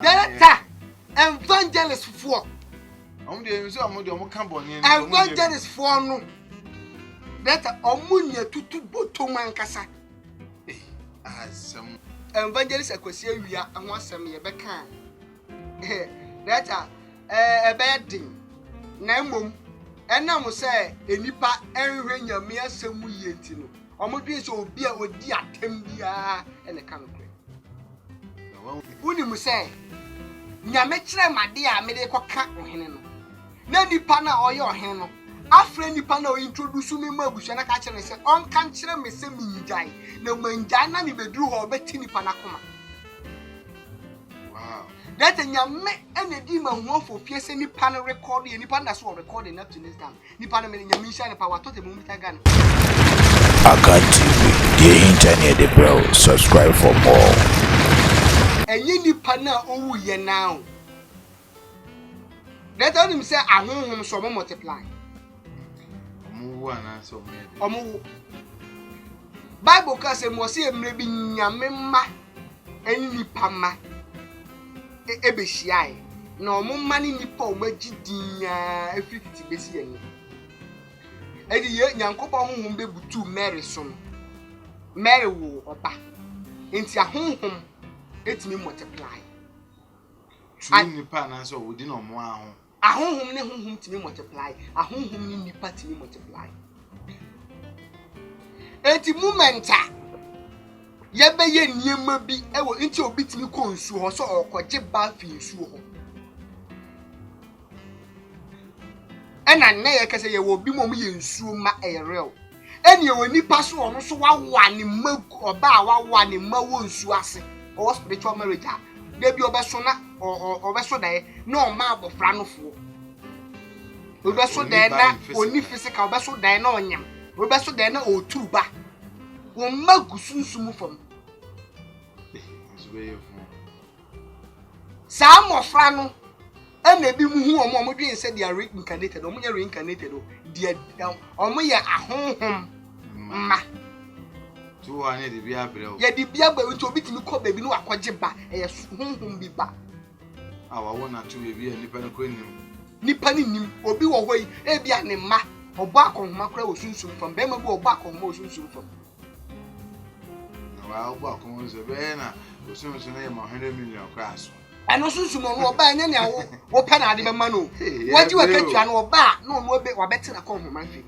Director, evangelist for. Evangelist for no. That omunya tutu botoman kasa. Evangelist akwasi awia ho asem ye beka. That ebedin na mmom enam se enipa enhwe nyame asem yie ntino. Omodwe se obi a odi atem bia ene kan kwe. Wuni mu se nyame kire made a me de koka ohene no. Na nipa na oye ohene no. Afre nipa na o introduce me mabusu na ka kire se on kan kire me se minjai. Na manjai na me beduru ho beti nipa na koma. Wow. That nyame ene di ma hu ofo fie se nipa na record ye nipa na so recording up to this time. Nipa na me nyame nhyia nipa wa to te mu mitaga. Aka TV, the internet, the bro. Subscribe for more. Enye nipa na owu ye now. Let him say ahonhom so mo multiply. Omu ana so me. Omu Bible ka say mo se emre bi nyame ma eni nipa ma ebehia na omu ma ni nipa o magidinya efiti besi yen. Edi ye nyankopon honhom bebutu Mary so no. Mary wo oba. Enti ahonhom etimi multiply. Tuni nipa na so wodi no mo ahon. Ahonhom ne honhom timi multiply. Ahonhom ni nipa timi multiply. Enti momenta ye be ye niema bi ewo enti obi timi ko nsu ho so okoje ba fi nsu ho. Ena na ye kase ye wo bi mom ye nsu ma real. Eni ye wo nipa so ono so wawa ne magu oba wawa ne mawo nsu ase. Or spiritual marriage. They be obeso na obeso there no ma abofra no fo. Obeso there na oni physical obeso there na onyam. Obeso there na otuba. Wo magu sunsumu fam. Sa amofra no ena bi mu hu omo dwen se they are reincarnated. Omo nya reincarnated o. They omo ye ahonhom ma. Ane de bia brɛ o. Ye de bia ba nti obi timi kɔ baabi no akɔgye ba ɛyɛ honhom bi ba. Awa wona to baabi nipa no kɔnim. Nipa ni nim obi wɔ hɔ yi e bia ne ma ɔbɔ akɔnhoma kora wɔ sunsum fam bɛma bi ɔbɔ akɔnhoma wɔ sunsum fam. Na wa ɔbɔ akɔnhoma so bɛ na osunsun na yɛ ma 100 million kora so. Ɛno sunsum no ɔba nya ne wo pɛ na ade bɛma no. Waji wa katua no ɔba na ɔno obe wabɛte na kɔnhoma mfi.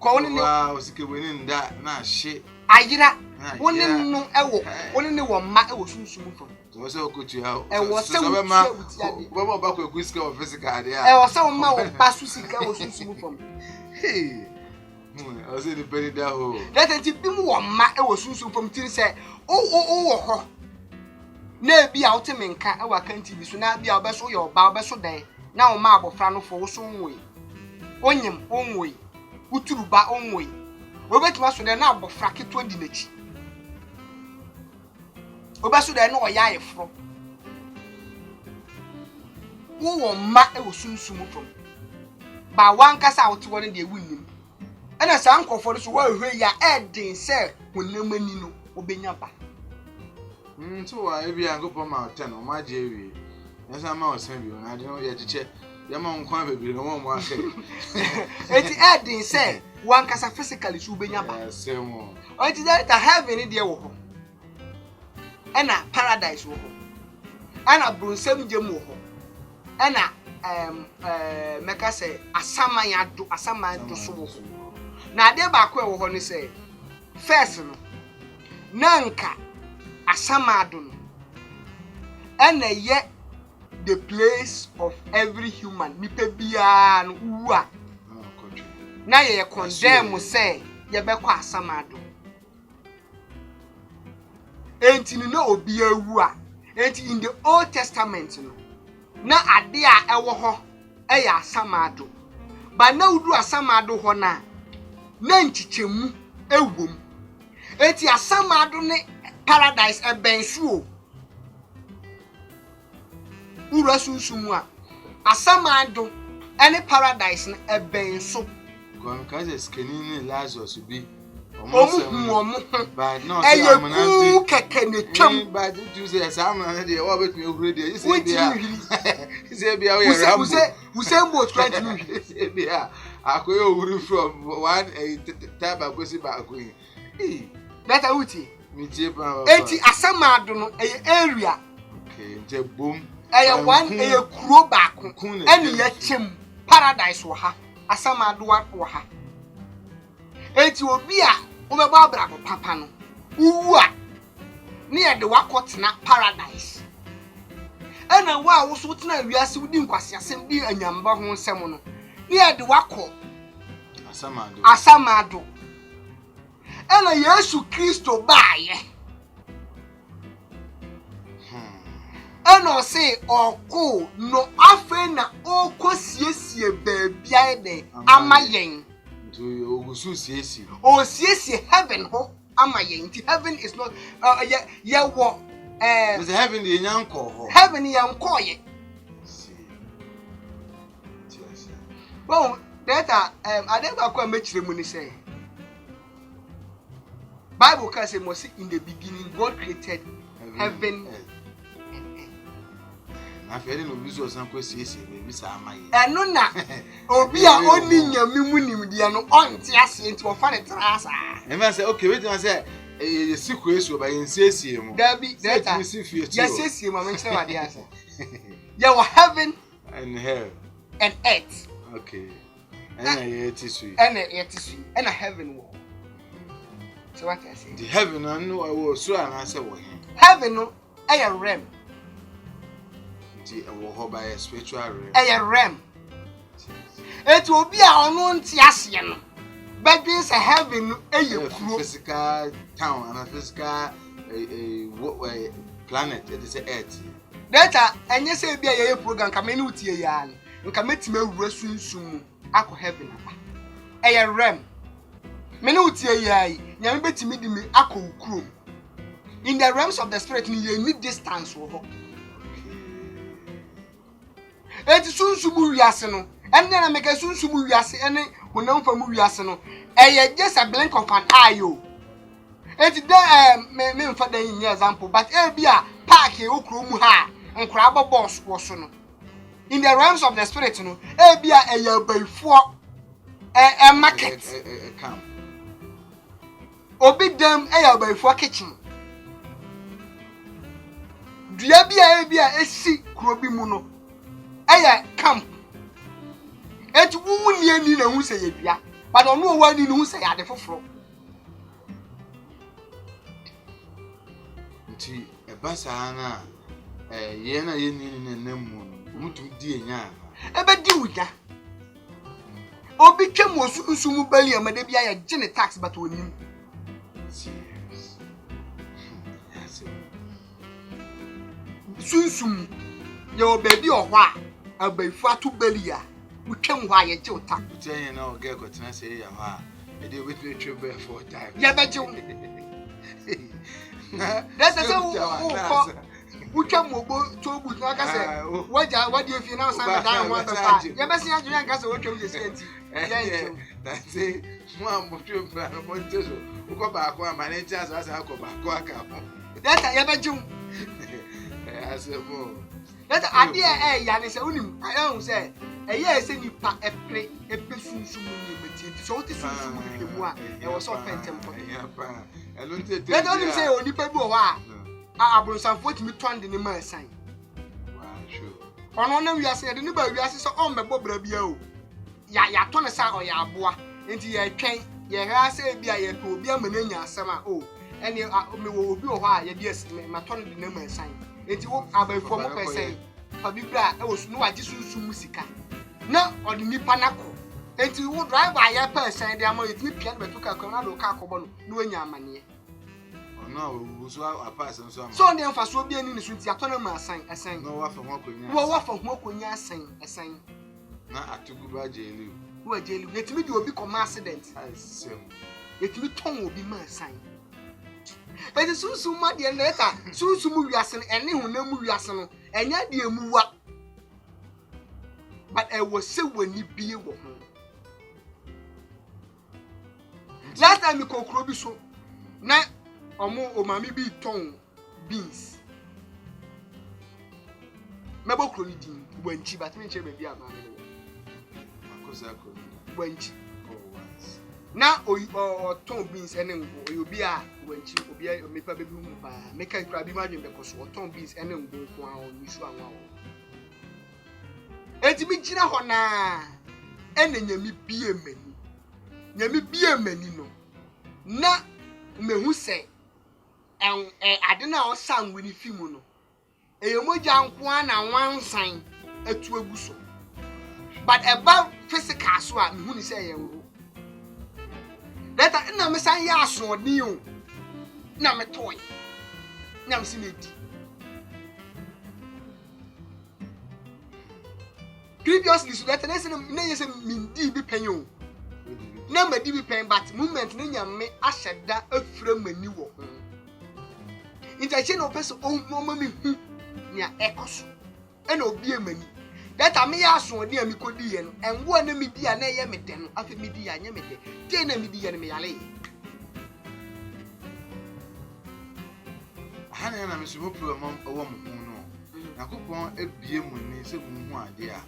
Kɔ woni ne wa osikeboni nda na ahye. Ayira woni no ɛwɔ woni ne wɔ ma ɛwɔ sunsum fam. So so kotua. Ɛwɔ sɛ wo bɛma ba kɔ ekuska of physical de a. Ɛwɔ sɛ wo ma wo ba su sika wɔ sunsum fam. Hey. I say the penny da ho. That enti bi mu wɔ ma ɛwɔ sunsum fam tiri sɛ o wɔ hɔ. Na bi a wote menka ɛwɔ akanti bi so na bi a obeso yɛ ɔba obeso dan na wo ma abofra no fo wo so nwoyi. Onyem onwoyi. Uturuba onwoyi. Obetuma so den na abofra keto di n'achi. Obeso den na ɔya ayefro. Wo wɔ ma ɛwɔ sunsum fam. Ba wankasa wote wɔ ne de wunim. Ɛna sa nkɔfo so wa hwe ya ɛden sɛ honam ani no obenya ba. So wa ebi ankopɔ ma 10 o ma je ewi. Yasa ma o san bi na de no ye chiche. Ya ma nkwa bebi no mo aka. Eti ɛden sɛ wankasa physically so obenya ba. Semo. Eti that heaven ni de wɔ hɔ. Ɛna paradise wɔ hɔ. Ɛna bronsam gem wɔ hɔ. Ɛna meka sɛ asaman do so wɔ hɔ. Na ade ba ko wɔ hɔ ne sɛ first no nanka asamado no ɛna yɛ the place of every human nipa bia no wu a na yɛ condemn sɛ yɛbɛkɔ asamado enti no na obi awu a enti in the Old Testament no na ade a ɛwɔ hɔ ɛyɛ asamado ba na wudu asamado hɔ na nchichemu ewom enti asamado ne paradise ebensuo ura sunsumu a asamado ene paradise na ebenso Kwa kaze skeni ni Lazarus bi but no keke ne twam but you say Sam na dey what bet me ohure dey you say bia we rambo we say both trying to say bia akoye ohuri from one type akosi ba akoyi that awuti me tie pa enti asamado no area okay nje bom one kuro baako ene ya chem paradise wo ha asamado wo ha enti obi a obeba abrabo papa no uwu a ne ye de wakotena paradise ena wa wo so tena wiase wudi nkwase asem di anyamba ho nsem no ne ye de wako asamado ena Yesu Kristo baaye ena se oko no afe na okosiesie baabia de amayen to ogusu siesie o siesie heaven ho amayen ti heaven is not ya wo is heaven the nyanko ho heaven yanko ye well that adeba kwa mechire mu ni say Bible can say must in the beginning God created heaven and earth. Na fere no bizo san kwesiesie be bi sa amaye. Eno na obi a oni nyame mu nimdia no onte ase enti wo fa ne trasa. E ma say okay wait ma say e sikwesu ba yensiesie mu. Dabi that yensiesie mu me kire wade ase. Ya wa heaven and hell and earth. Okay. And yetisui. And yetisui. And heaven wo. So what I say? The heaven and no wo so an answer wo he. Heaven no a realm. The wo ho by a spiritual realm. A realm. It will be a ono nti ase no. But this a heaven no a physical town and a physical planet it is earth. Data enye say bia ye program ka me ni utie ya no. Nka metima wura sunsum akọ heaven aba. A realm. Me ni utie ya yi. Nyame betimi di me akọ ukuro. In the realms of the spirit ni you need distance wo ho. Eti sunsumu wiase no enne na meka sunsumu wiase ene honam famu wiase no just a blink of an eye o eti me mfa dan yin example but be a park e okro mu ha nkra boss wo so no in the realms of the spirit no be a yabaifo market camp obi dem yabaifo kitchen dua be a esi kro bi mu no camp et wu ni ani na hu se yedua but ono wa ni hu se yade foforo nti e basa na ye na ye ni namu mutum di enya e be di wuja obi twem osunsumu bali amade bia ye gene tax but onim serious sunsumu ye obabi ohwo a abaifu atu belia wutwem ho aye jewta utenye na oge ko tena se ya ha e dey with me trip for time ya bejew that's so wutwem obo tobu na ka se waja wadi efi na san da ho abefa ya besi adwunya nka se wutwem je senti that say mo am trip na mo nteso uko ba ko amane ntia so asa ko ba ko aka that ya bejew asemo that idea ya ne se unim ayan se eye se nipa epe sunsumu ni meti so ti sunsumu ni mu a e wo so pentem ko ya pa elo ntete that unim se onipa bi wo a abronsanfo timi twande ne ma san wa sure ono na wiase de ne ba wiase so on mebo bra bia o ya to ne sa o ya aboa enti ya twen ye ha se bia ye to obi amananya asem a o ene me wo obi wo ha ye bia ma to ne de ne ma san enti wo abaifo mo pese fa bibra e wo sunu waje sunsun musika na odi nipa nako enti wo driver ya pese de ama yetimi pia betu ka ko na do ka akobo no no anya amane ona wo so apase nso am so ne mfa so obi ani ne so nti atona ma asan no wa fa ho akonya wo wa fa ho akonya asan na atugu ba jeli wo jeli yetimi di obi ko ma accident asem yetimi ton obi ma asan but sunsun ma de leta sunsun mu wiase ene honam mu wiase no enya de emuwa but e wo se wani bie wo ho last time me kokro bi so na o mami bi ton beans mebo kro ni din wanchi but me che be bi ama me akosa ko wanchi once na o ton beans ene ngo obi a wanchi obi a mepa be bi hu pa make kra bi ma dwen be koso o ton beans ene ngo ko a o nisu anwa o eti mi gina ho na ene nyami bie mani no na mehu se ade na o sanwe ni fimu no eyemoja nko na wansan atu aguso but eba physical so a mehu ni se yenwo data na me san ya aso ni o na me toy na me sinedi previously so that na yese mindi bi penyo na madi bi pen but movement na nyame ahyeda afura mani wo ho intache no person o mama mi hu nia ekoso e na obi emani that me ya so de ami kodi ye no enwo na mi di a na ye mede no afi mi di anya mede de na mi di ye no me yale hana na me so problem owo mu no nakopon ebie mu ni se mu hu ade a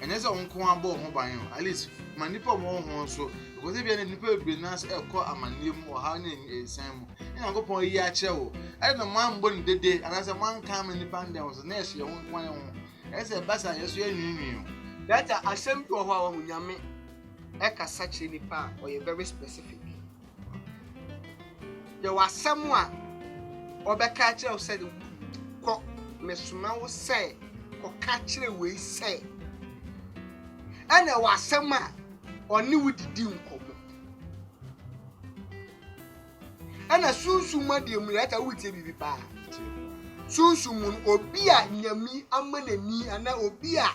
ene se onko abo ho ban at least manipa mo ho so because ebie na nipa ebie na se ekọ amanem wo ha na ensan mu nakopon yi a kire wo e na man bo ni dede anase man kan manipa ndem so na ehye ho kwan ho ese basa yeso enwinwi that asem bi ho a wo nyame e kasa kire nipa o ye very specific ye wasem a obeka kire o se ko mesuma wo se ko ka kire we se ana wasem a oni wudidi nkomo ana sunsuma de mu yata wutie bibi pa sunsumun obi a nyami amanani ana obi a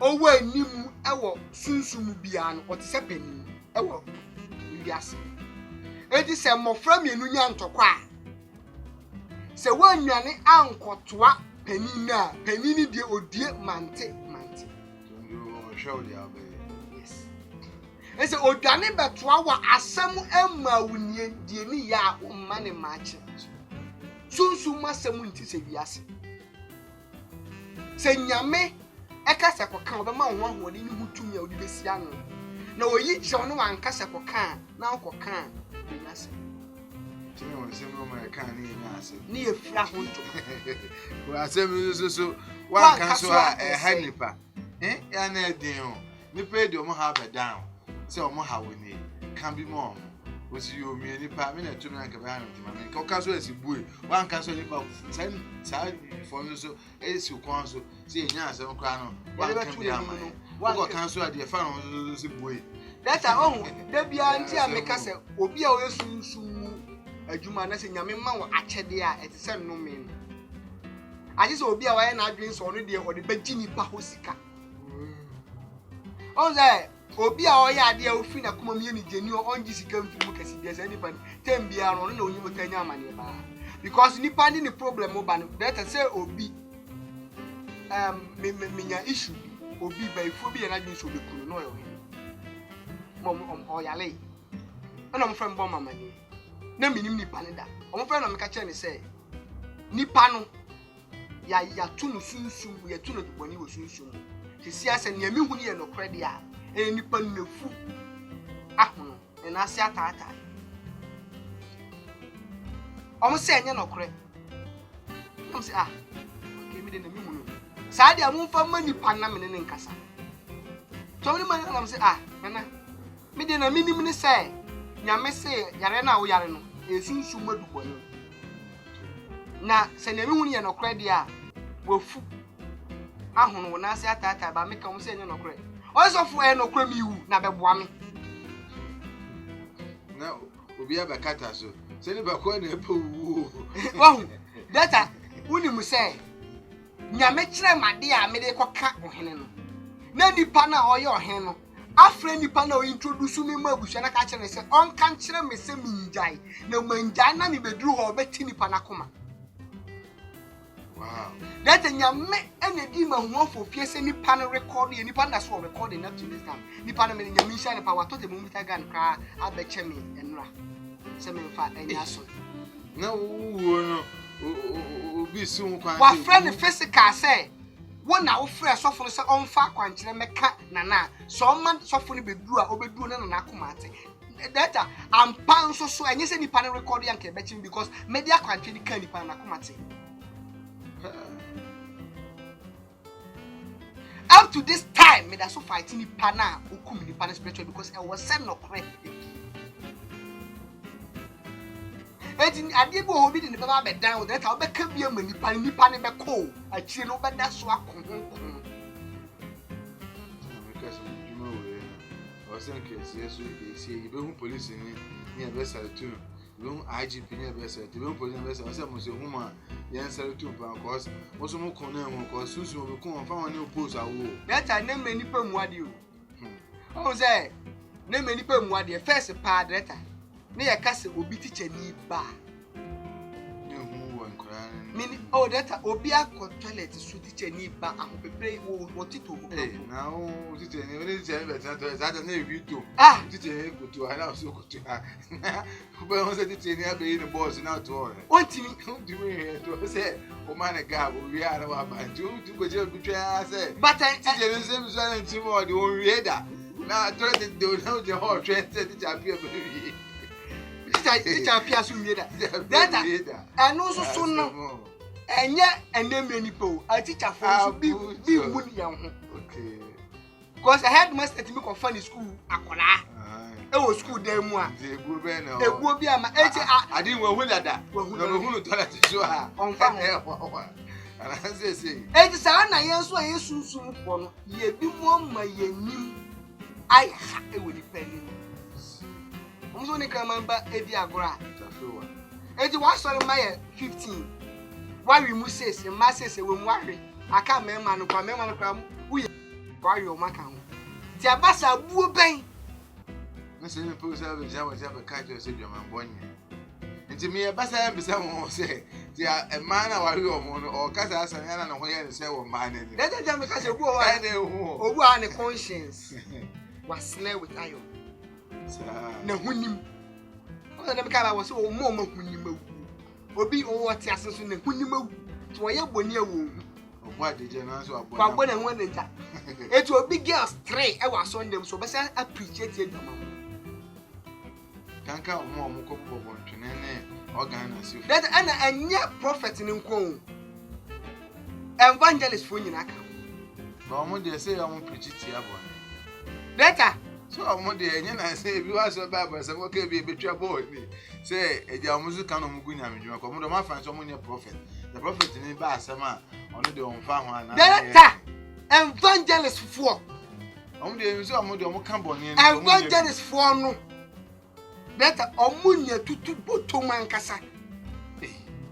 owo animu ewo sunsumu bia no o te se pani ewo wiase edi se mofra mienu nya ntokwa a se wanwane ankotoa pani na pani ni de odie mante yes ese odwane betoa wa asem ema wunie die ni ya umma ne mache sunsun asem nti se wiase se nyame ekasa kokan obema ho ho ni hutumi a odi besia no na oyi kye no wankasa kokan na kokan wiase tini won se no ma kan ni wiase ni efra ho nto wa asem so wankan so a hanipa ya na edin o nipa de omo ha be down se omo ha woni kan bi mo osi yo mi nipa me na tumi anka be ha ntima me ka ka so esi bue wan ka so nipa san sa fon so esi kon so se enya asem kra no wan kan bi ama ko kan so ade fa no so bue that oh da bia nti a meka se obi a o yesunsun adwuma na se nyame ma wo akyede a etese no me no aje se obi a wa na adwen so no de o de bagi nipa hosika Oze obi a oya ade a ofi na kuma mi ni jeni o onji sika mfiri mu kasi de say nipa tembia no na onyi mutanya amane ba because nipa ni problem ba no that say obi menya issue obi ba ifo bi na dwen so be kunu no yo mom oyale na mo frem bo mama ni na minim nipa ne da o mo frem na me ka kire ni say nipa no ya tunu sunsun ya tunu duboni wo sunsun sisi ase ne mi hu ne no kredi a nipa nefu ahono na ase atata omo se enye no kre omo se okay mi de na mi hu no sa dia mo fa ma nipa na me ne nkasa to ni ma na se nana mi de na mi nim ne se nyame se yare na wo yare no esunsun maduboni na se ne mi hu ne no kredi a wofu ahono na ase atata ba me ka mo se enye no kre osofo no kre mi wu na beboa me na obi abakata so se ni ba ko na epo wu wahu data uni mu se nyame kire made a me de koka ohene no na nipa na oye ohene no afre nipa na o introduce me mabuhwa na ka kire se on kan kire me se minjai na manjai na me beduru ho beti nipa na koma Wow. That nyame ene di ma ho for fie se nipa no record ye nipa na so recording up to this time. Nipa no me nyame hia ne pa wato te mu ta gan kra abeche me enra. Se me fa enya so. Na wo no obi si wo kwan. Wa friend physical say wona wo frɛ sɔfo no sɛ ɔmfa akwankyerɛ mɛka nana so ɔma sɔfo no beduru a obeduru na nana akoma ate that ampa nso so enye sɛ nipa no record yan ka bɛkyim because media akwankyerɛ ni ka nipa na akoma ate up to this time me da so fighting nipa na okum nipa na spiritual because I was sent no correct eti ade bo obi di nipa ba be down that obeka bia ma nipa ne be ko akire no beda so akonkon because you know we was in case yes we see you be police ni be sare tu we IGP ni be sare tu we police be sare say mo se huma yen sare tu pa cause mo so mo kon na mo cause susu mo kon fa won oppose awo that na me nipa mu ade o say na me nipa mu ade first pa director ne ya kase obi teacher ni ba ne hu won kran mini oh that obi akọ toilet so teacher ni ba ahopepre wo tito mo na o teacher ni we teacher be tan to that na e to teacher go to ana so go to ko be won say teacher ni abe ni boss na to ore ontimi to say o man ga o wi ara wa ba tu go je bitwa say but teacher ni say mi so na ntimo o de o wi da na to de do na de ho trend teacher appear be teacher appear so mi da that and also so no enye enemre nipo a teacher for so bi wun yan ho okay because a headmaster timi ko fa ni school akola e wo school dem mu a egwu be na egwu bi ama eche adi wo hu dada na wo hu toilet so ha on fa ho ana say eche sa na yen so yen sunsun po no ye bi mo ma yenim ai ha e wo ni pa ni so ni kan ba e di agora tafewa eche wa so ma ye 15 why we must say masses we worry aka mema no kwa uye kwa yo maka ho ti abasa buo ben na se ni po sa be ja wa ja be ka jo se bi ma bonye nti me abasa be sa mo se ti e ma na wa yo mo no o ka sa asan ya na ho ye se wo ma na ni let them ka se buo wa obu a ne conscience was slay with ayo na hunim o na me ka ba wo se o mo hunim obi o wati asenso ne hunima to ye boni awu ogbo adeje na so abona kwa bona won nta etu obi girls 3 e wa so ndem so be say appreciate ye dama kanka omo ko bobo ntune ne organ na si that ana anya prophet ni nko evangelist fo nyina ka ba omo de say omo preach ti abona data so omo de enye na say bi wa so bible say mo ke bi betwa bo ni say eja omo zu kan omo gunya medwuma ko mo do ma fan so omo nye prophet the prophet ni ba asema ono de on fa ho ana data evangelist fo omo de so omo de omo kan bo ni evangelist fo no data omo nya tutu botoman kasa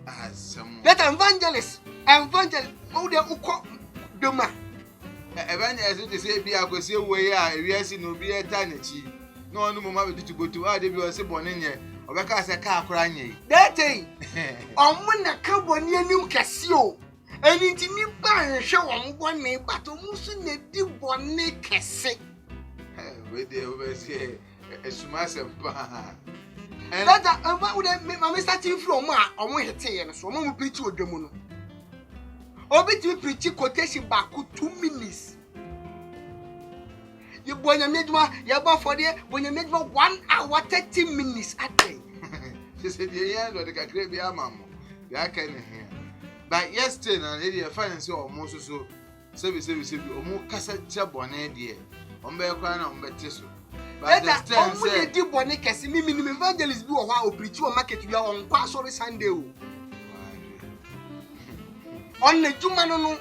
asem data evangelist o de uko doma evangelist de say bi akwese we a ewiase no bi eta na chi na onu mo ma be tutu botu a de bi o se bone nye obeka se ka akora nye dete omo na ka boni anim kase o eni nti ni ba hwe wo boni bato musu na di boni kase we de we say esuma se pa data amba u de ma starting from a omo hete ye no so omo mu preach odwamu no obi ti preach quotation back 2 minutes you bonya medwa ya ba for there bonya medwa 1 hour 30 minutes a day she said yeah no de kakre bi amamo ya ka ne here but yesterday na dey finance omo so sebi omo kasa cha bone de omo be kwa na omo bete so but the stand say omo dey bone kese mi evangelist bi wo ha o preach o market bi o nkwa sorry Sunday o on the juma no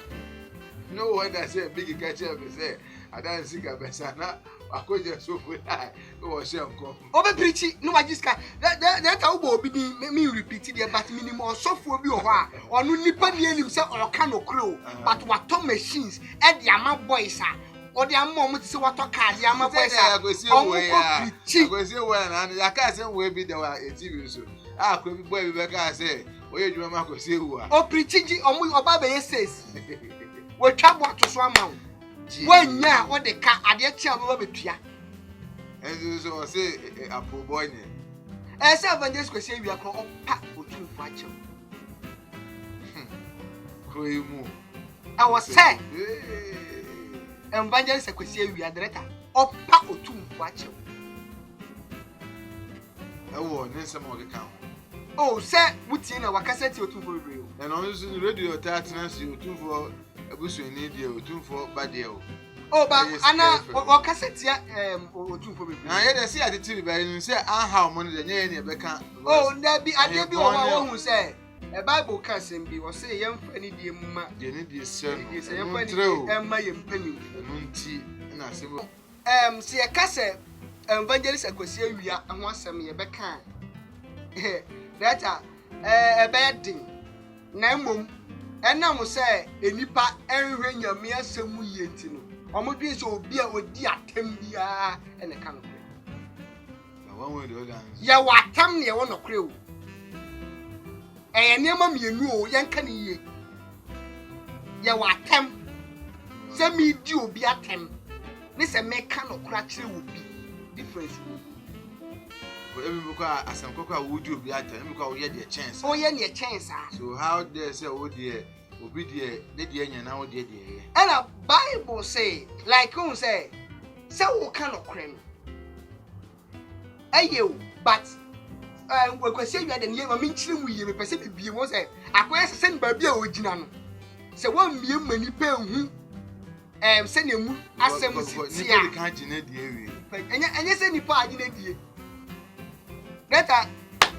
what I say big catcher be say I don't see ka besa na akoje so fu ai o se nko obe preach no magiska that wo obi di me repeat there but minimum sofo obi o ho a onu nipa ni anim se o ka no kro but wato machines e de ama boys a o de ama mo se wato car de ama boys a o akwesi we na ya ka se we bi de wa TV so akwa bi boy bi be ka se Oye dwuma ma ko se wu a. O preaching oba be says. We twabo to so ama. Wanya wo de ka ade tia bo betua. Enzo so say apo boy ni. Say evangelist kwesi wi akọ opa otumfo ache. Kroimu. I was say evangelist kwesi wi director opa otumfo ache. Ewo ne nsem o keka ho. Oh, say wuti na wakaseti otumfo bebre o. And on the radio tatness otumfo abusu ni die otumfo ba die o. Oh, but ana wakaseti otumfo bebre. Na ye dey see atiti bi ba ni say aha o mo ne nye ne be kan. Oh, na bi ade bi wo hu say e Bible ka sem bi wo say yemfa ni die mma. Je ni die se no. Yemfa ni emma yempani. Nti na se bo. Se ye ka say evangelist akwasi awia ho asem ye be kan. Data ebe din na mmom enam say enipa enhwe nyame asem yie ntino omodwe so obi a odi atem bia ene kan kre Na one way the other answer. ya watam ne wo nokre o enema mienu o yenka ne yie ya watam se mi di obi atem ne se me kan okra kire obi difference Every because asem kokwa would you be at time because we had the chance. oh ye ne chance ah. So how they say oh dear obi dear dey nya na wo dear dear. And a Bible say like who say wo kan okre no ayo but we kwesi wi ade ne ma minchiri mu yie me pese bibie wo say akoya se ne ba bia ogina no se wo mie mani pe hu se ne mu asem sitia Ni kan gina die wi. enye se nipa agina die data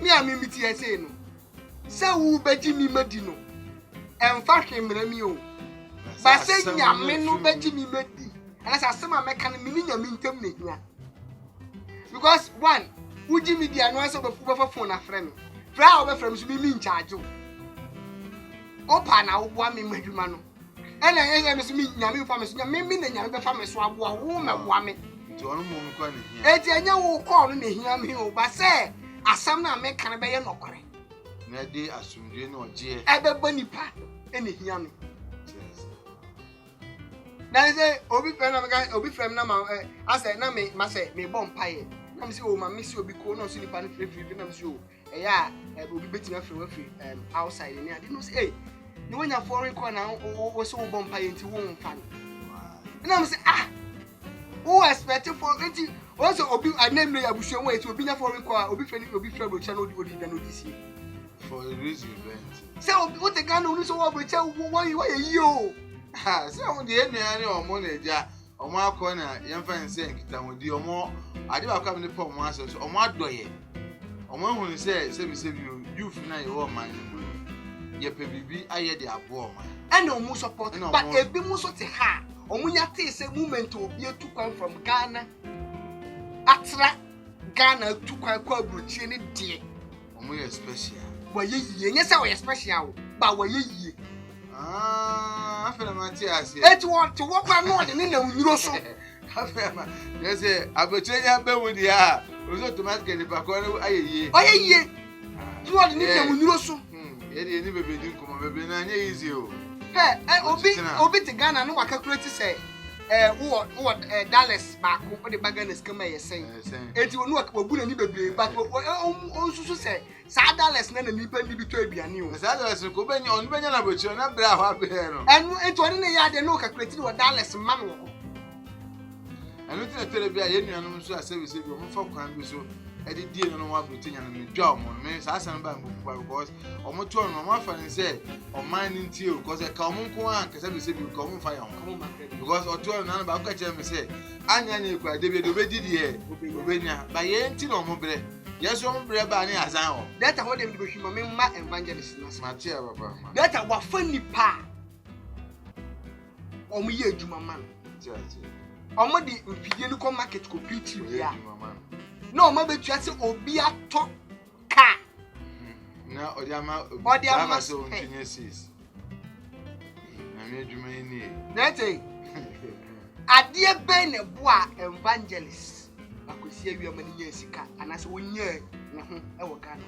me amimiti e say no se wo beji mi madi no emfa hwemra mi o ba se nyame no beji mi madi ana sa asem ameka no mi nyame ntam na hia because one uji mi dia no aso be phone na frame fra o be frame so mi in charge opa na wo boa me madwuma no ena ye me so mi nyame fa me so nyame mi na nyame be fa me so aboa wo me boa me Nti onu mo kwa ne hia. eti anya wo call no na hia me o ba se asam na me kan be ye nokore Na dey asumdwe na oje. ebe banipa ene hia me na say obi frame na me obi frame na ma ase na me ma say me bomb paye na me say o ma me see obi ko na so nipa no free na me say o eya obi betima free outside ni ade no say eh ni wonya foreign call na wo so bomb paye nti wo mfa na me say ah who expect for nti also obi aname ya bushwe wo eti obi nya foreign call obi frame bro channel odi da no this year For a reason event. say obi what the gun no so wo bro channel why yi o Ha, se on de enuane omo na eja, omo akọ na yemfa nse nkita wodi omo ade ba kwa me pọ omo ase so omo adoye. Omo hu se youth na ye wo man mu. Ye pe bibi aye de abo omo. and no support but ebi mu so te ha omunya te say movement obi etu kwan from Ghana atra Ghana tu kwan kwa abrochie ne de Omo ye special. wa ye yie nye say we special ba wa ye yie Afena mati ase. eti what to work on no de ne na nwuro so Afena. They say abochenya be wodi a. Ozo automatically ba ko aye yie. o ye yie to what ne na nwuro so Ye de ni bebe din komo bebe na anya easy o. obi te Ghana no wa calculate say wo Dallas ba ko de Ghana skama ye say eti wonu wabu na ni bebre but o susu say sa Dallas na nipa ni bi to aduane o Sa Dallas ko benya on benya na bochi na bra ho abe no. enu eti oni ne ya de no calculate wo Dallas man wo Anu ti na tele bia ye nuanum so asebise bi o mo fa kwan bi so e de die no wa brotenya no me dwa mo me sa san ba mbupa because o mo to no mo afa ni say o man ni ntie o because e ka o mo nko an kasa bi se bi ko mo fa ya ho because o to no na ba ko kire me say anya nya kwa de bi do be didi e obenya ba ye nti no mo bre yes o mo bre ba ni azan ho data ho dem de be hwima me ma evangelist na ma tie baba data wa fa nipa o mo ye adwuma man tie o mo di mfidie ni ko market ko preach ya mama no ma betua se obi ato ka na odiama so ntinye sis na me adwuma ni nete ade be ne boa evangelist akosi awia mani nya sika anase wonye ne ho e wo Ghana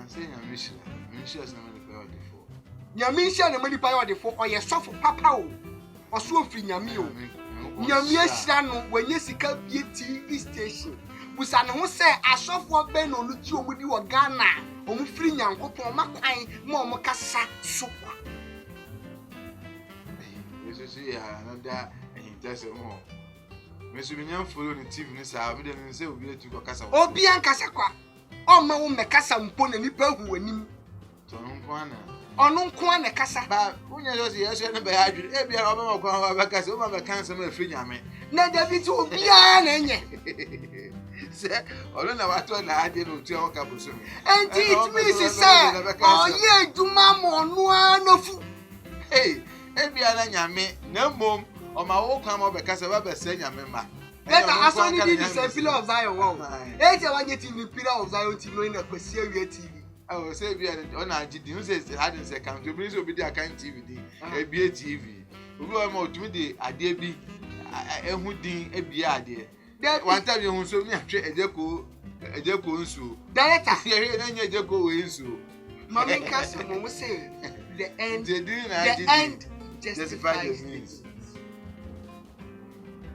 say mission is not the power before. Nyamisha na mani pa de fo oye sofo papa o. Oso ofri nyame o. Nyame ahira no wanye sika bie TV station. Busa ne ho se asofo be no lu ti omudi wo Ghana. Omu firi nyankopon makwan ma omu kasa sokwa. We see another just more. Mesu binyam follow the TV ni sa me dem say obi etu ko kasa. Obi an kasa kwa. O ma wo me kasa mpo na nipa hu anim. To nko ana. Onu nko ana kasa. Ba unya jo si yeso na be adwiri. E bia oba ma kwa ba kasa, o ma be kansa ma afri nyame. Na David obi an na enye. Se olo na wato na ade no tu an ka boso. Enti it means say oye eduma mo no anafu. Hey, e bia na nyame na mom o ma wo kwa ma be kasa ba be se nyame ma. Let us only need the pillar of Zion wow. Eti wa get in the pillar of Zion ti no na kwasi awie TV. Oh, say bia o na agidi, you say had in second to bring obi dey account TV di. E bia TV. Obi o ma otumi dey ade bi ehu din e bia ade. One time you hun so me atwe ejeko nsu. Director. Ye na nya ejeko we nsu. Mama kasa mo say the end justifies the means.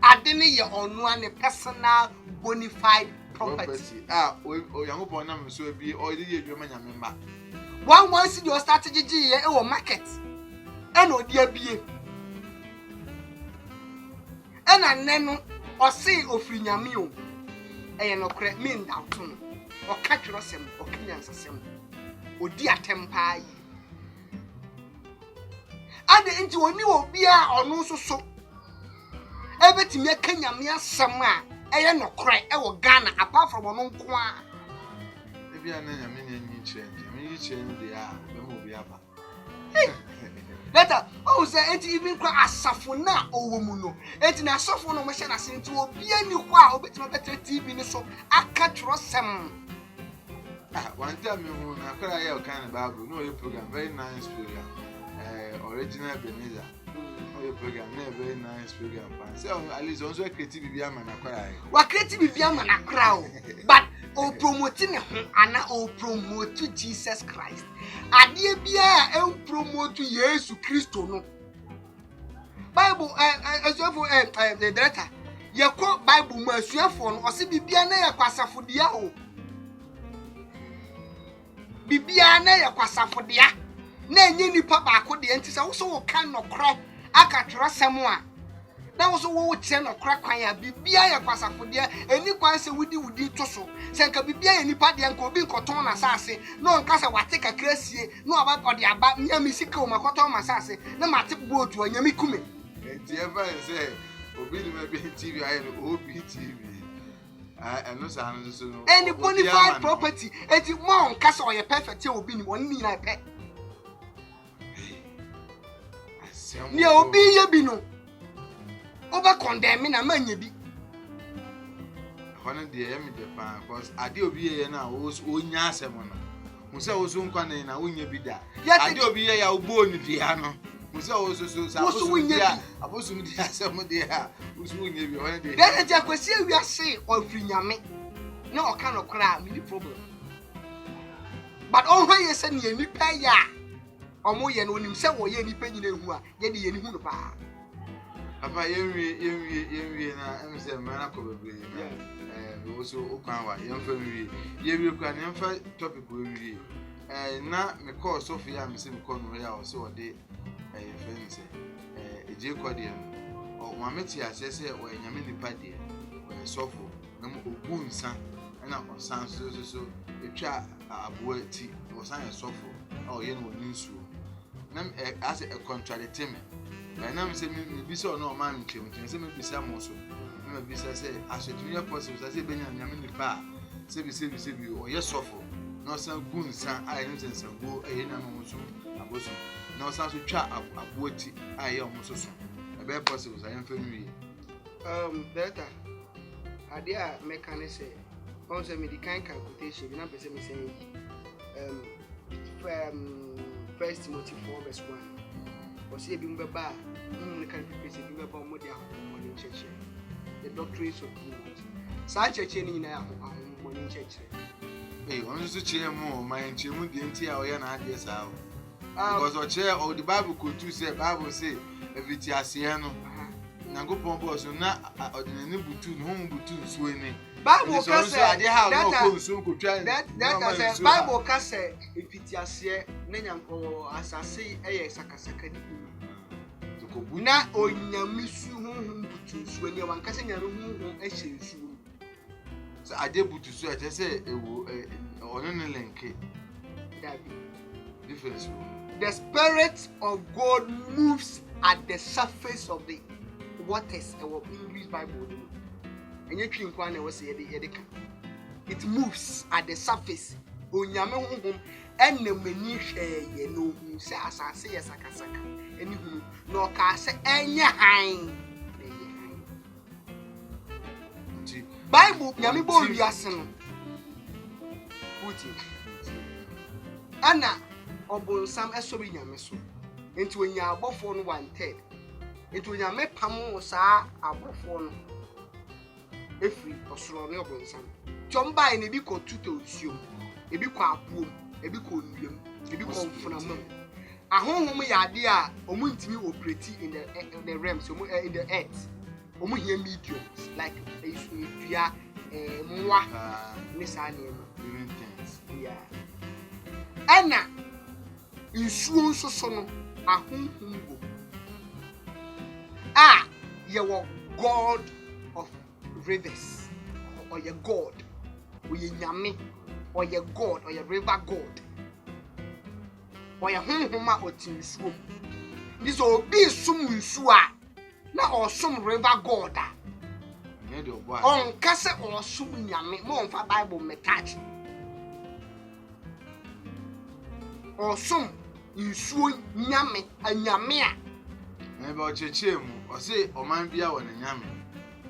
Adeni ye onu an personal bona fide property. Oyankopon na me so bi o dey edwuma nyame ma. One see your strategy ye e wo market. E no dia bie. E na nenu o say ofri nyame o. E ye no kre me ndawto no. O ka twrosem, o kinyansasem. Odi atempa yi. Ade nti oni obi a onu so ebetimi akanyame asem a eye nokore e wo Ghana apart from ono nko a ebi ana nyame nyi chende me yi chende dey a be mo bi aba later oh say enti even kwa asafo na owomu no enti na asafo no mo hye na se nti obi ani ko a obetimi betre TV ni so aka trosem one time me hu na kwara ya kan Bible no your program very nice program original Ebenezer. Oh, program, very nice program. So at least also creative bibia man akwara. Wa creative bibia man akwara o. But o promoting ana o promote Jesus Christ. Ade bia e promote Jesus Christo no. Bible asuafo the director. Ye ko Bible mu asuafo no o se bibia na ye kwasafodia o. Bibia na ye kwasafodia. Na enye nipa baako de enti se wo so wo kan no kro aka trosem a na wo so wo tie no kra kwan ya bibia ya kwasafode eni kwan se wudi to so se nka bibia ya nipa de nka obi nkoton na sase no nka se wate kakra sie no aba ode aba nyame sika o makoton ma sase na mate boatu anyame kume enti ever say obi ni be TV aye no obi TV no sa no so no any bonafide property enti mo nka se o ye perfect e obi ni woni ni na pe ni obi ye bi no oba condemn na manya bi hono de em de pa cause ade obi ye na o nya asem no mu se o so nkwa na onya bi da ade obi ye ya ogbo onu dia no mu se o so sa abosu mu dia asem de ha usu onya bi hono de de je kwesi awiase ofri nyame na o ka no kra mi problem but on why you say ni nipa ya omo ye no nim se wo ye nipa nyina hu a ye de ye ni hu no pa papa ye na em se mara ko bebre na we so okwan wa ye mfa wi ye wi kwa na mfa topic we na me call Sophia me se me call no ya o se o de friend se eje ko de o ma meti ase se o nyame nipa de o sofo na mo ogu nsa na o san so etwa abo ti o san e sofo o ye no nsu na as a contradict me na me say me bi so no man nkem say me bi sa mo so me bi sa say ashetu ye possible say benya nyame nipa say bi o ye sofo na san gu nsa ai no say san go e na mo so aboso na san so twa abo ti ai ye mo so e be possible say mfa mi data adia mechanic say on say me the kind calculation na person me say 1 Timothy 4:1 or say bimba ba can be say bimba mo dia mo church the doctrines of God sa church ni na mo church On just chair more, my children didn't hear or not, yes, how. Because our chair or the Bible could too say, Bible say, if it's Asiano, Nango Pombo, so not ordinary button, home button swinging. Bible can say, I did have no so could try that Bible can say, if it's Asia, Nanyan or as I say, a Sakasaka. Na onyamisu honhom butu when you wan kase nyame honhom ehye nsu so ade butu so I say ewo ono ne lenke that be difference. The spirit of God moves at the surface of the waters. Our English Bible and you think one was it moves at the surface onyame honhom ene mani hwe ye no hu se asase ye sakasaka eni hu no ka se enye han Bible nyame bo wiase no puti ana obonsam esobi nyame so enti onya abofo no 1/3 enti onyame pam saa abofo no efri osoro ne obonsam chomba ne bi ko tuto osuo ebi ko apuom ebi ko nwiem ebi ko mfunamam ahonhom yade a omuntimi operate in the realms in the earth omu here mediums like dua mwa ne sane ma yeah ana nsuo nsoso no ahonhom go yewo God of rivers or your God we nyame or your God or your river God or your honhoma otinsuo this obi sum nsuo a na osum river God a ne de obo on kase osum nyame mo on fa Bible metach osum nsuo nyame anyame a ne ba ocheche mu o se oman bia wo ne nyame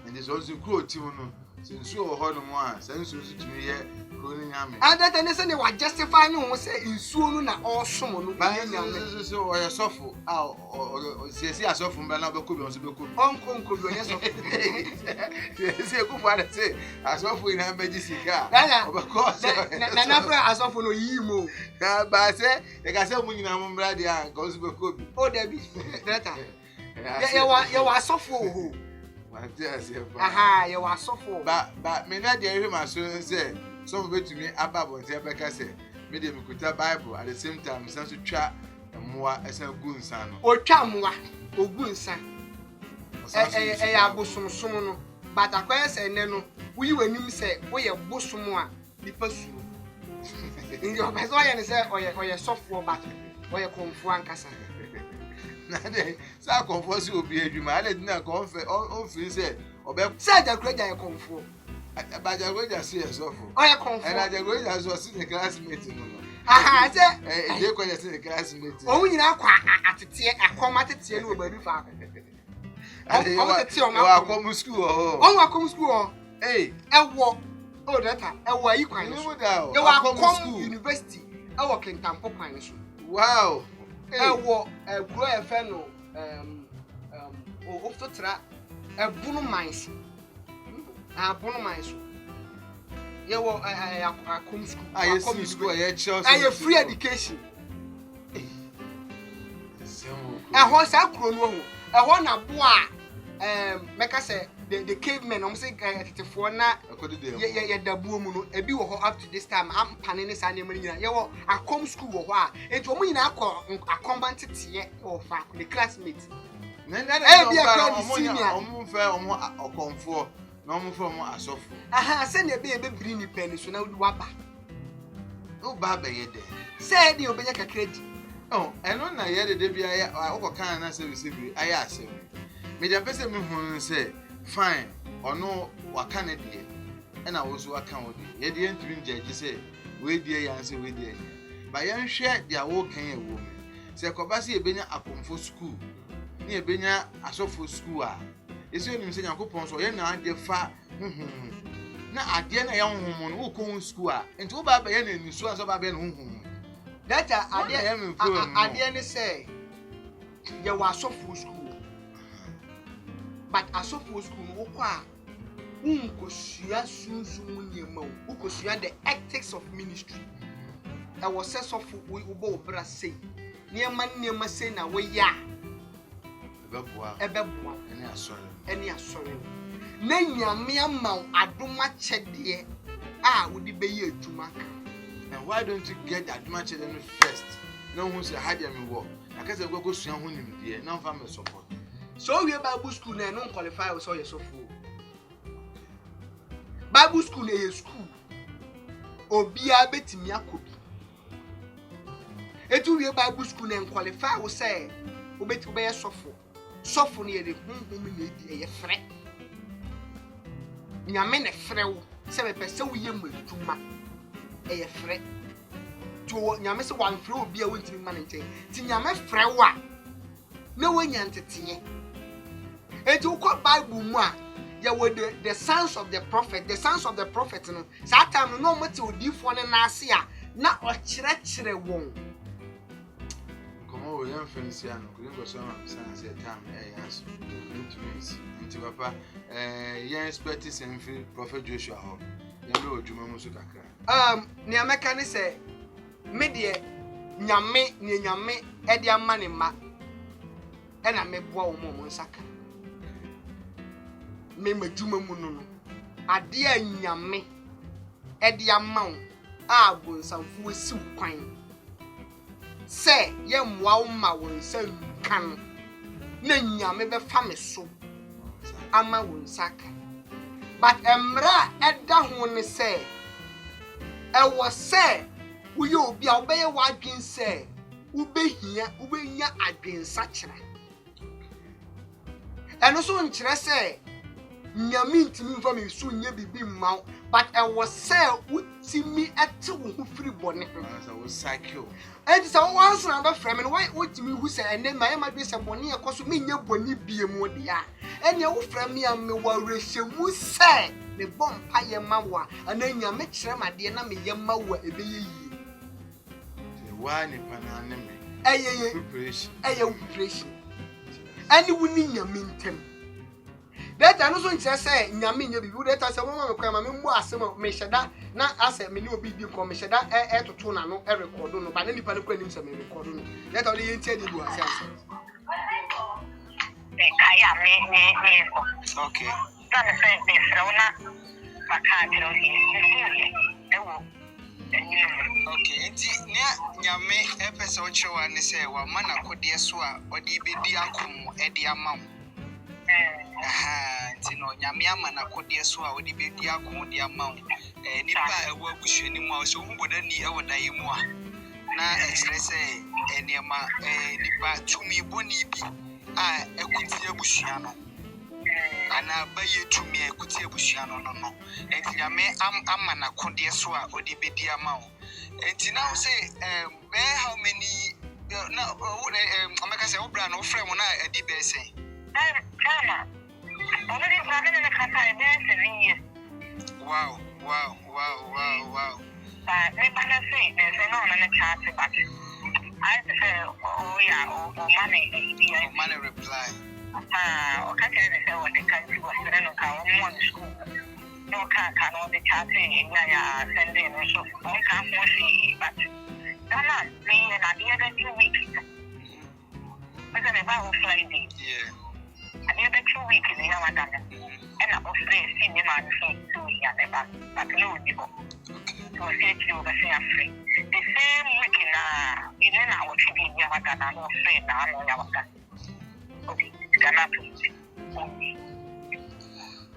and so so kro ti mu no sinsu o ho no mo a sinsu so tumi ye kro ne nyame adata ne se ne wa justify ne ho se nsuo no na osum no nyame so o ye sofo o se asofo mba na bekobi on so bekobi onko bi onye sofo se ku fa de se asofo ina meji sika o be ko na fra asofo no yimo na ba se e ka se mu nyina mo mbra dia nka o so bekobi o da bi data ye wa asofo ho aha ye wa asofo ba me na dia hwe ma so se so betumi ababo nte beka se me de mikuta Bible at the same time so twa moa esa gu nsa no o twa moa ogu nsa ya abosomsom no bata kwa se ne no uyi wanim se wo ye bosom a nipa suro ndi o bezo ye ne se o ye sofo ba o ye konfu ankasa na de sa konfu si obi adwuma ale dina konfe o fi se obe sa jakuraja ye konfu Bajagoja see yourself. Oh, yeah, confirm. And I Jagoja was in the classmate. Aha, they call us in the classmate. Oh, you know, at the tea, I come at the tea, no baby father. I come school. Oh, I come school. Hey, I walk. Oh, that time. I walk you can. You are come school university. I walk in Tampo Pines. Wow. I walk a grow a fellow. Of the trap. A bono mines. Bono mines. You will I come school. I come school. I have free education. A horse I grown. A one a boy. Make I say the cavemen. I'm saying for now. Yeah, the boom. A be up to this time. I'm panning this animal. You I come school. Why? It will mean I combat it or the classmates. No from asofu. Aha, send a baby bring the penny so now do waba. No baba ye de. Say the obey ka credit. Oh, and on na ye de bia I can na say receive I ask him. Me dey person me hu say fine or no waka na de. And I also account with ye dey ntumi judge say we dey yan say we dey. Ba yan hwe dia wo kan ye wo me. Say koba say e benya akomfo school. Ni e benya asofo school a. Esi onim se Yakobon so ye na ade fa na ade na ye honhom no wo ko school a enti wo ba ba ye na nisu aso ba ba na honhom that ade ne say ye wa asofo school but asofo school wo kwa unkosua sunsun nyema ukosua the ethics of ministry e wo se sofo wo bo bra sei nyema sei na wo ya ebeboa eni asore na nyame ama adoma chede a wo di beye adwuma ka. And why don't you get adoma chede no first? No who say had me work. Akase go sua ho nim de na mfa me support. So we Bible school na no qualify so ye sofo. Bible school na ye school. Obia betimi akobi. Etu we Bible school na qualify wo say obeti be ye sofo. Sofo na ye de hunhum na edi ye frɛ. Nyame ne frɛ wo se be pɛ se wo ye madwuma. Eye frɛ. To nyame se wan frɛ obi a wontimi ma ne nkyɛn. Ti nyame frɛ wo a na wonya nteteye. Etu ko Bible mu a ya were the sons of the prophet no that time no mate odifo ne na ase a na okyerekere won komo we yan fancy an ko go so am san say time yaso into papa yan expect sem fi prophet Joshua ho yan lo odwuma mu so kakra ne ameka ne say me de nyame ne nyame e de ama ne ma e na me boa wo mo nsaka me madwuma mu no ade anyame e de amaw a bonsamfo asiw kwan se ye mwa wo ma won san kan na nyame be fa me so ama won saka but emra eda ho ne se e wo se wo ye obi a obeye wadwen se ubenya adwensa kyera eno so nkyere se nyame ntimi mfa me so nya bibi mma but I was say utimi ate wo hu firi bone ho so we cycle and so once na ba frame no why utimi hu say ene ma ma bi say bone ekoso me nya bone bie mu de a ene wo frame ya me wa rehemu say me bom pa ye ma wa ana nyame kyere ma de na me ye ma wa ebe ye yi wa ni pana ne me preparation ani wuni nyame ntem that I no so nche say nyame nya bibi that say mama me kwa ma me mu asem me hyeda na ase me ni obi bi ko me hyeda toto na no record no ba na nipa no kwa nim say me record no that all ye ntia di bu ase ase kaya me okay na me say me frona maka diro hi ewo okay enti nyame epese o chewa ne say wa mana kodie so a odi bedi akom edi amaw ntino nyame ama na kodie so a odi bedi akom di amaw nipa ewo agusuani mu a so huboda ni ewo daye mu a na express eniema nipa tumi boni bi a ekuti agusua no ana baye tumi ekuti agusua no enti nyame ama na kodie so a odi bedi amaw enti now say how many na ameka say obra no frame na edi be say Kama. Already planning in the country there 7 years. Wow. They can say there's no on the chart, but I say, oh yeah, money reply. Okay, they say what the country was then on school. No can on the chart sending so one can't see, but Dana being an idea 2 weeks. We're going to buy Friday. Yeah. And the other 2 weeks in Ramadan, and I was free, seeing him on the phone to me and but no, you go. To say to you, free. The same week in our TV in Ramadan, I'm not free now, I'm on Ramadan. Okay, cannot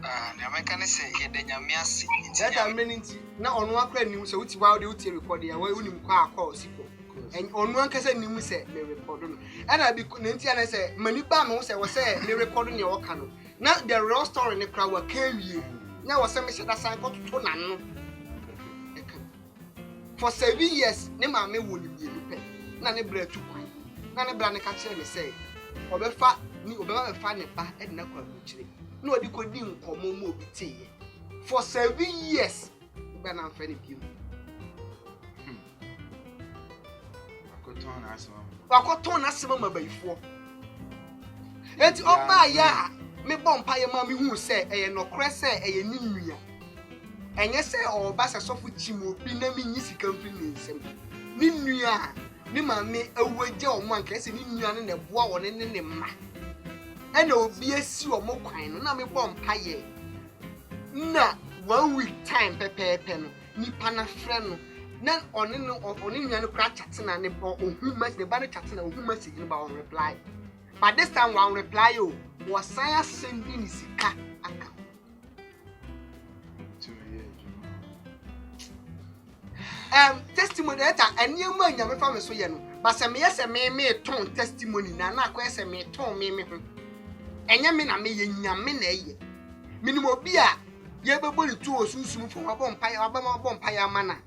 the American say, the Yamiasi. That I mean, now on one credit news, so it's while the UT record the way we call Sipo. And on one case, you say, me record. And I be Nancy and I say, many bamos, I was say, me recording your canoe. Now the real story in the crowd will carry you. Now, was some said that I got to Tonano. For 7 years, ne mammy would be a pen. None a bread to quite. None a brand catcher me say, or the fat, me over find a bat and no quality. No, you could do more tea. For 7 years, when I'm fed you. I got torn as mama before. It's over, yeah. me bomb pie mammy who say a no cress a ninia. And yes, say or bass a soft chimo, be naming easy company. Ninia, Nima me away Joe Monk, in Ninia and a bow on any ma. And no be a sew more kind, no me bomb pie. Na 1 week time, Pepe pen, Nipana friend. None on any crack chatting and who must the banner chatting and who must about reply. But this time, one reply was science sending his car account. Testimony that and you man, your family so young, but some yes, a may tone testimony, Nana question me, tone me, and Yamina me, Yamina, minimum beer, you ever bully 2 or soon for a bonfire manner.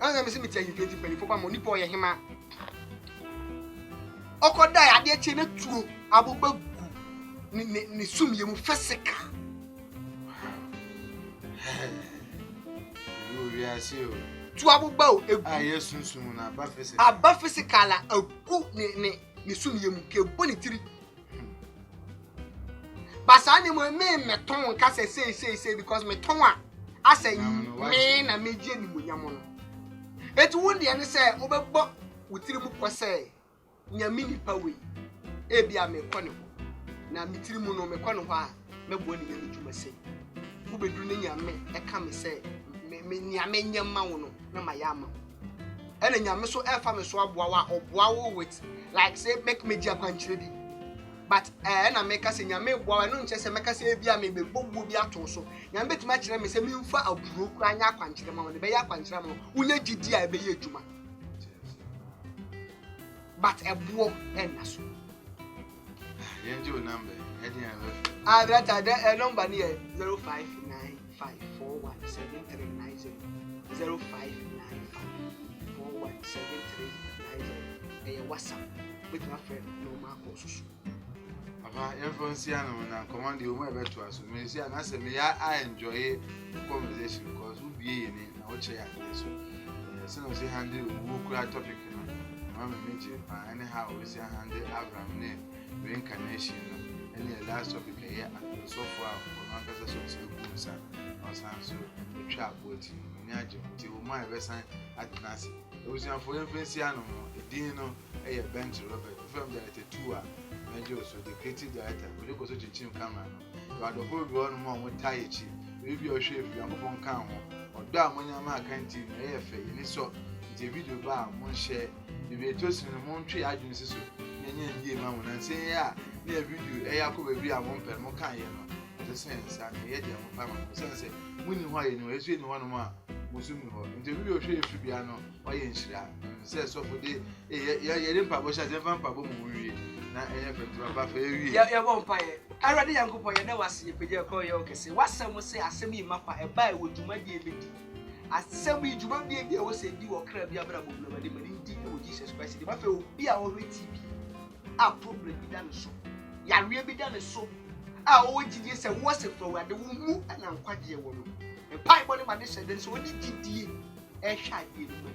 I'm going to tell you 2024 money for him. Oko die ade che na tuo abobagu ni sum yemu physical. We are see you. Tu aboba o egu. Yes sunsum na aba physical. Aba physical a agu ni sum yemu ke boni tiri. Basa ni mo me meton ka say because meton a asa me na meje ni monyamo no. Etu won de ne say obebo wutiri mu kwase. Nyame nipa we ebia me kone ho na mitiri mu no me kone ho a mebo ni nyame dwuma sei wo bedu ne nyame e ka me sei me nyame nyama wo no na ma ya ama ene nyame so e fa me so aboa wa oboa wo with like say make me dia kwanchire bi but na me ka say nyame boa no nche say me ka say ebia me bebobu bi ato so nyame betuma kire me say me mfa aburo kura nya kwanchire ma wo ne be ya kwanchire ma wo nya gidi a be ye dwuma. But a book and a so. Your number, heading I read a number near 0595417390 0595417390 a WhatsApp with my friend no Marcos. Papa, influence and command you more to us. May and answer me. I enjoy conversation because we'll be in it. I will say, so as you handle who topic. Anyhow, we say handle Abraham name reincarnation. Any last topic here and so far for Mancasa so so the trap waiting. Najo, till my best at Nasi. It was for Influenciano, a dino, a bench Robert, from the 2 Major, so the creative director, we look at the team camera. You are the whole one more with Taichi, maybe your shape, young upon Camo, or damn when your man can't team AFA, and it's so the video bar, one share. If you toast in the Montreal agency, and mamma and say, yeah, near video, a baby, I won't pay more kind, the sense, and yet, I'm sense, winning why you know, as you know, one more, Musumo, interview shape to be ano, why in Shira, says so for the didn't publish as a vampire movie. Now, I won't pay. I read the young boy, I never see a video call you. What some will say, I send me mappa a buy with you, my dear baby. I said, we do not be able to say you or crab your brother, but Jesus Christ, the buffet will be our TV. I'll probably be done so. Ya will be done so. I always did say, what's it for the womb and I'm quite dear woman. A pipe on my descendants, what did you a shy deal, but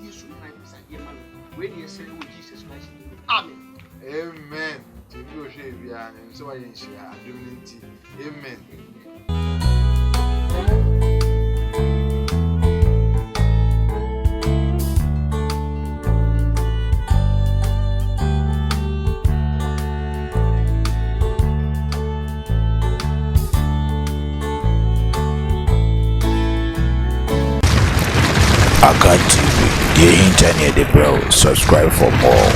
you soon beside your man when you say with Jesus Christ. Amen. Amen. To you, Shavia, and so I didn't share. Amen. Akan TV, the internet, bro. Subscribe for more.